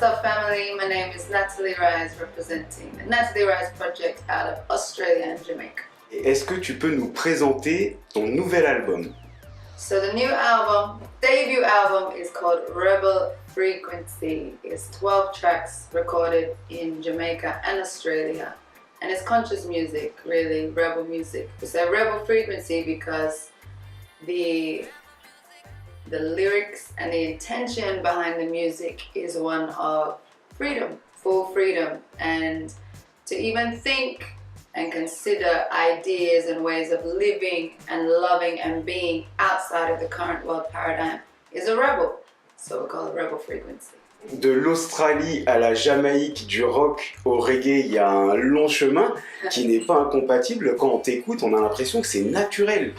What's up, family? My name is Nattali Rize, representing the Nattali Rize project out of Australia and Jamaica. Est-ce que tu peux nous présenter ton nouvel album? So the new album, debut album, is called Rebel Frequency. It's 12 tracks recorded in Jamaica and Australia. And it's conscious music, really, rebel music. We say Rebel Frequency because the lyrics and the intention behind the music is one of freedom, full freedom, and to even think and consider ideas and ways of living and loving and being outside of the current world paradigm is a rebel. So we call it Rebel Frequency. De l'Australie à la Jamaïque, du rock au reggae, il y a un long chemin qui n'est pas incompatible. Quand on t'écoute, on a l'impression que c'est naturel.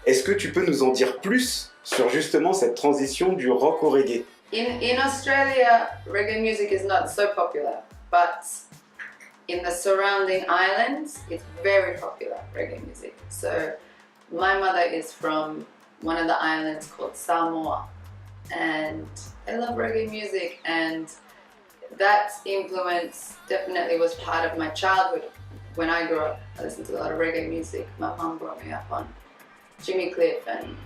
Est-ce que tu peux nous en dire plus sur justement cette transition du rock au reggae? In Australia, reggae music is not so popular, but in the surrounding islands, it's very popular, reggae music. So my mother is from one of the islands called Samoa, and I love reggae music, and that influence definitely was part of my childhood. When I grew up, I listened to a lot of reggae music. My mom brought me up on Jimmy Cliff and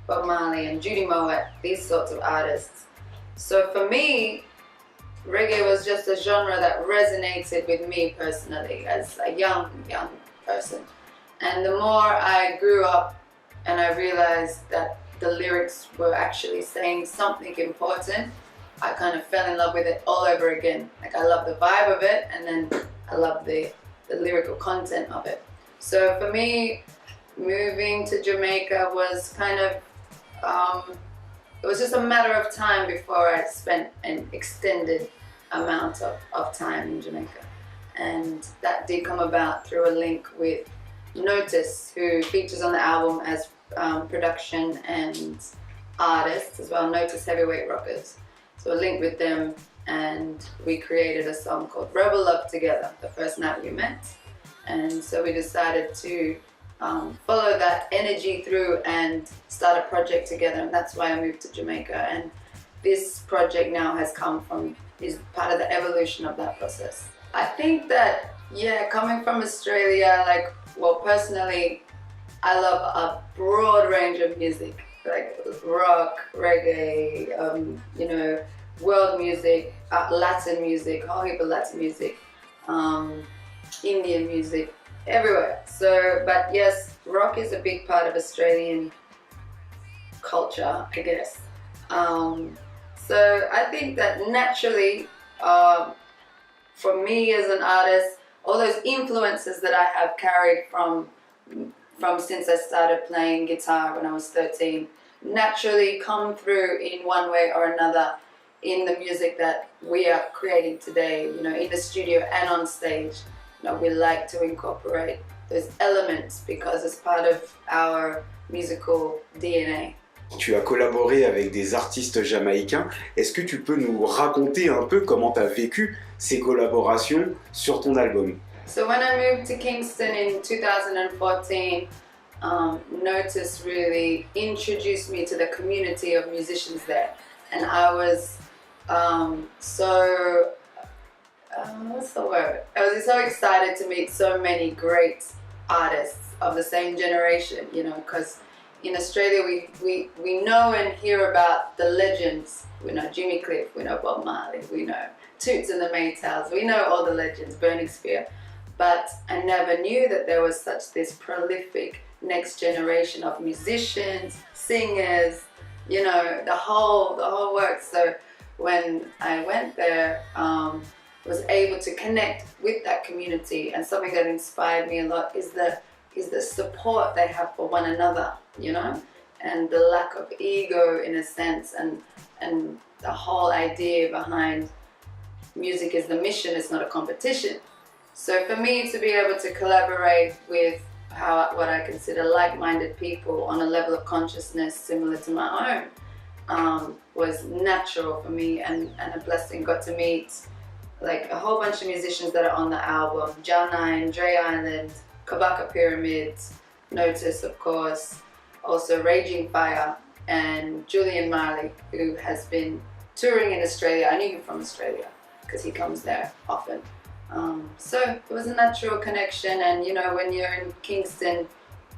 Bob Marley and Judy Moet, these sorts of artists. So for me, reggae was just a genre that resonated with me personally as a young person. And the more I grew up and I realized that the lyrics were actually saying something important, I kind of fell in love with it all over again. Like, I love the vibe of it, and then I love the lyrical content of it. So for me, moving to Jamaica was kind of, it was just a matter of time before I spent an extended amount of time in Jamaica. And that did come about through a link with Notice, who features on the album as production and artists as well, Notice Heavyweight Rockers. So a link with them, and we created a song called Rebel Love together, the first night we met. And so we decided to follow that energy through and start a project together, and that's why I moved to Jamaica. And this project now is part of the evolution of that process. I think that, yeah, coming from Australia, like, well, personally, I love a broad range of music, like rock, reggae, world music, Latin music, whole heap of Latin music, Indian music, everywhere. So, but yes, rock is a big part of Australian culture, I guess. So I think that naturally, for me as an artist, all those influences that I have carried from since I started playing guitar when I was 13, naturally come through in one way or another in the music that we are creating today, in the studio and on stage. We like to incorporate those elements because it's part of our musical DNA. Tu as collaboré avec des artistes jamaïcains. Est-ce que tu peux nous raconter un peu comment tu as vécu ces collaborations sur ton album? So when I moved to Kingston in 2014, Notice really introduced me to the community of musicians there. And I was what's the word? I was so excited to meet so many great artists of the same generation, because in Australia we know and hear about the legends. We know Jimmy Cliff, we know Bob Marley, we know Toots and the Maytals, we know all the legends, Burning Spear. But I never knew that there was this prolific next generation of musicians, singers, the whole work. So when I went there, was able to connect with that community, and something that inspired me a lot is the support they have for one another, and the lack of ego in a sense, and the whole idea behind music is the mission, it's not a competition. So for me to be able to collaborate with what I consider like-minded people on a level of consciousness similar to my own was natural for me, and a blessing. Got to meet like a whole bunch of musicians that are on the album: Jan9, Dre Island, Kabaka Pyramids, Notice, of course, also Raging Fire, and Julian Marley, who has been touring in Australia. I knew him from Australia because he comes there often. So it was a natural connection, and you know, when you're in Kingston,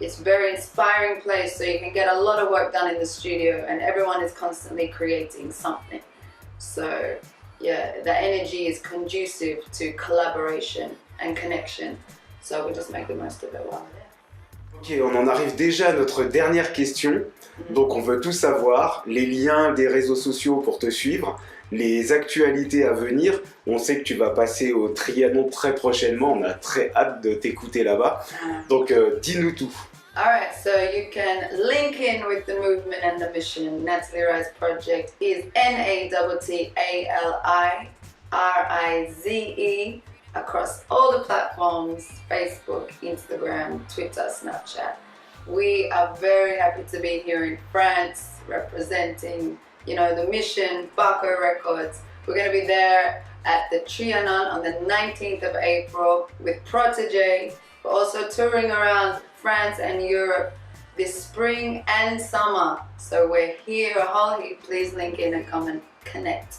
it's a very inspiring place, so you can get a lot of work done in the studio and everyone is constantly creating something. So yeah, the energy is conducive to collaboration and connection. So we just make the most of it while we're there. Ok, on en arrive déjà à notre dernière question. Donc on veut tout savoir, les liens des réseaux sociaux pour te suivre, les actualités à venir. On sait que tu vas passer au Trianon très prochainement, on a très hâte de t'écouter là-bas. Donc dis-nous tout. Alright, so you can link in with the movement and the mission. Nattali Rize project is Nattali across all the platforms, Facebook, Instagram, Twitter, Snapchat. We are very happy to be here in France representing, you know, the mission, Baco Records. We're going to be there at the Trianon on the 19th of April with Protégé. We're also touring around France and Europe this spring and summer. So we're here a whole heap. Please link in and come and connect.